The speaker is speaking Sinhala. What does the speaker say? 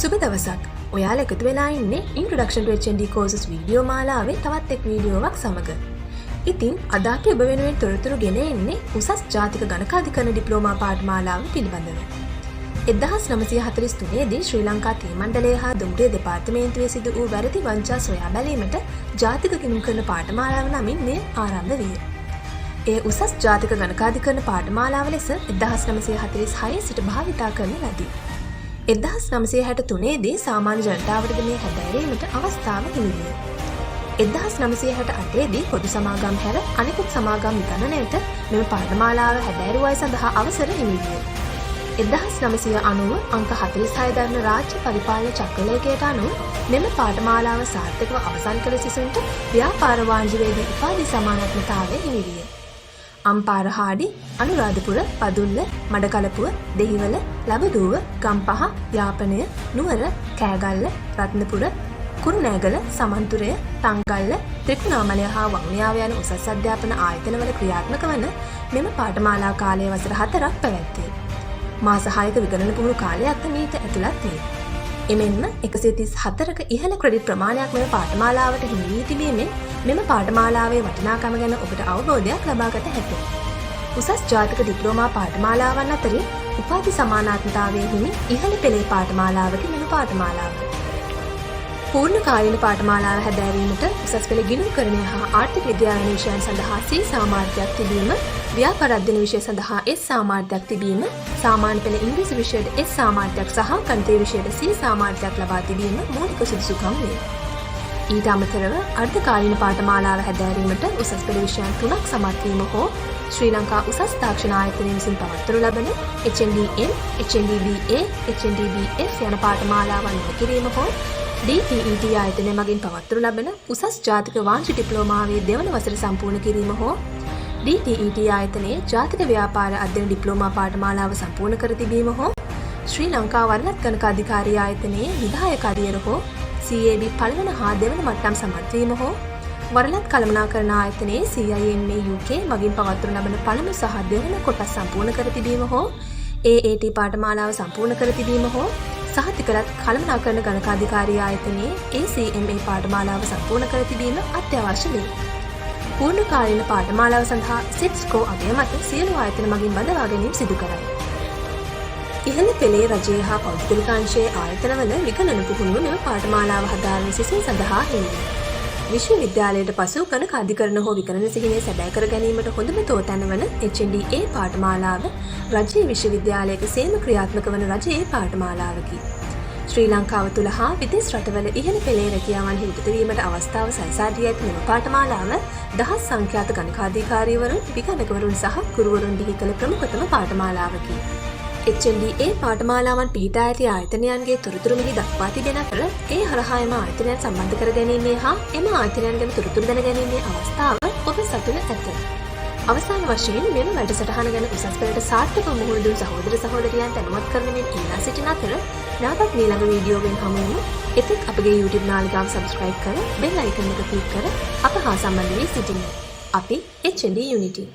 සුබ දවසක්. ඔයාලා එකතු වෙලා ඉන්නේ Introduction to HND courses video මාලාවේ තවත් එක් වීඩියෝවක් සමග. ඉතින් අද අපි ඔබ වෙනුවෙන් තොරතුරු ගෙන එන්නේ උසස් ජාතික ගණකාධිකරණ ඩිප්ලෝමා පාඨමාලාව පිළිබඳව. 1943 දී ශ්‍රී ලංකා තේ මණ්ඩලය හා දුම්රිය දෙපාර්තමේන්තුවේ සිදු වූ වැරදි වංචා සොයා බැලීමට ජාතික ගිණුම් කරන පාඨමාලාව නමින් මෙය ආරම්භ විය. ඒ උසස් ජාතික ගණකාධිකරණ පාඨමාලාව ලෙස 1946 සිට භාවිතා කරන ලදී. 1963 දී සාමාන්‍ය ජනතාවට මේ හැදෑරීමට අවස්ථාව හිමි විය. 1968 දී පොදු සමාගම් හැර අනෙකුත් සමාගම් විගණනයට මෙම පාඨමාලාව හැදෑරුවයි සඳහා අවසර හිමි විය. 1990 අංක 46 දරන රාජ්‍ය පරිපාලන චක්‍රලේඛයට අනුව මෙම පාඨමාලාව සාර්ථකව අවසන් කළ සිසුන්ට ව්‍යාපාර වාණිජ්‍යවේදී උපාධි සමානත්වතාවය හිමි විය. අම්පාරහාඩි, අනුරාධපුර, පදුල්ල, මඩකලපුව, දෙහිවල, ලබදුව, ගම්පහ, යාපනය, නුවර, කෑගල්ල, රත්නපුර, කුරුණෑගල, සමන්තුරය, තංගල්ල, ත්‍රිකුණාමලය හා වවුනියාව යන උසස් අධ්‍යාපන ආයතනවල ක්‍රියාත්මක වන මෙම පාඨමාලා කාලය වසර 4ක් පැවැත්වේ. මාස 6ක විගණන පුහුණු කාලයක්ද මීට ඇතුළත් වේ. එමෙන්ම 134ක ඉහළ ක්‍රෙඩිට් ප්‍රමාණයක් මෙම පාඨමාලාවට හිමි වී තිබීමෙන් මෙම පාඨමාලාවේ වටිනාකම ගැන ඔබට අවබෝධයක් ලබා ගත හැකියි. උසස් ජාතික ඩිප්ලෝමා පාඨමාලාවන් අතරින් උපාධි සමානාත්මතාවයේ හිමි ඉහළ පෙළේ පාඨමාලාවකි මෙම පාඨමාලාව. පූර්ණ කාලීන පාඨමාලාව හැදෑරීමට උසස් පෙළ ගිණුම්කරණය හා ආර්ථික විද්‍යාව විෂයන් සඳහා C සාමාර්ථයක් තිබීම, ව්‍යාපාර අධ්‍යයන විෂය සඳහා S සාමාර්ථයක් තිබීම, සාමාන්‍ය පෙළ ඉංග්‍රීසි විෂයට S සාමාර්ථයක් සහ ගණිත විෂයට C සාමාර්ථයක් ලබා තිබීම මූලික සුදුසුකම් වේ. ඊට අමතරව අර්ධකාලීන පාඨමාලාව හැදෑරීමට උසස් පෙළ විෂයන් 3ක් සමත් වීම හෝ ශ්‍රී ලංකා උසස් තාක්ෂණ ආයතනය විසින් පවත්වනු ලබන HNDA, HNDBA, HNDBF යන පාඨමාලාවන් නිමකිරීම හෝ DTET ආයතනය මගින් පවත්වනු ලබන උසස් ජාතික වාණිජ්‍ය ඩිප්ලෝමාවේ දෙවන වසර සම්පූර්ණ කිරීම හෝ DTET ආයතනයේ ජාතික ව්‍යාපාර අධ්‍යයන ඩිප්ලෝමා පාඨමාලාව සම්පූර්ණ කර තිබීම හෝ ශ්‍රී ලංකා වරණත් ගණකාධිකාරී ආයතනයේ විධායක අධියර හෝ CAB පළවන හා දෙවන මට්ටම් සමත් වීම හෝ වරණත් කළමනාකරණ ආයතනයේ CIMA UK මගින් පවත්වනු ලබන පළමු සහ දෙවන කොටස් සම්පූර්ණ කර තිබීම හෝ AAT පාඨමාලාව සම්පූර්ණ කර තිබීම හෝ සහතිකරත් කළමනාකරණ ගණකාධිකාරී ආයතනයේ ACMA පාඨමාලාව සම්පූර්ණ කර තිබීම අත්‍යවශ්‍ය වේ. පූර්ණ කාලීන පාඨමාලාව සඳහා SET ස්කෝර් අගය මත සියලු ආයතන මගින් බඳවා ගැනීම සිදු කරයි. ඉහළ පෙළේ රජයේ හා පෞද්ගලික අංශයේ ආයතනවල විගණන පුහුණුව මෙම පාඨමාලාව හදාරන සිසුන් සඳහා හිමි. විශ්වවිද්‍යාලයට පසු ගණකාධිකරණ හෝ විගණන සිහිනය සැබෑ කර ගැනීමට හොඳම තෝතැන වන HNDA පාඨමාලාව රජයේ විශ්වවිද්‍යාලයක සේම ක්‍රියාත්මක වන රජයේ පාඨමාලාවකි. ශ්‍රී ලංකාව තුළ හා විදේශ රටවල ඉහළ පෙළේ රැකියාවන්හි උපත වීමට අවස්ථාව සලසා දී ඇති මෙම පාඨමාලාව දහස් සංඛ්‍යාත ගණකාධිකාරීවරුන්, විගණකවරුන් සහ ගුරුවරුන් බිහි කළ ප්‍රමුඛතම පාඨමාලාවකි. HNDA පාඨමාලාවන් පිහිටා ඇති ආයතනයන්ගේ තොරතුරු මෙහි දක්වා තිබෙන අතර ඒ හරහා එම ආයතනයන් සම්බන්ධ කර ගැනීමේ හා එම ආයතනයන් ගැන තොරතුරු දැන ගැනීමේ අවස්ථාව ඔබ සතුව ඇත. අවසාන වශයෙන් මෙම වැඩසටහන ගැන උසස් පෙළට සාර්ථකව මුහුණ දුන් සහෝදර සහෝදරියන් දැනුවත් කරමින් ඉල්ලා සිටින අතර නැවතත් ඊළඟ වීඩියෝවෙන් හමු වෙමු. එතෙක් අපගේ YouTube නාලිකාව subscribe කර bell icon එක click කර අප හා සම්බන්ධ වී සිටින්න. අපි HND Unity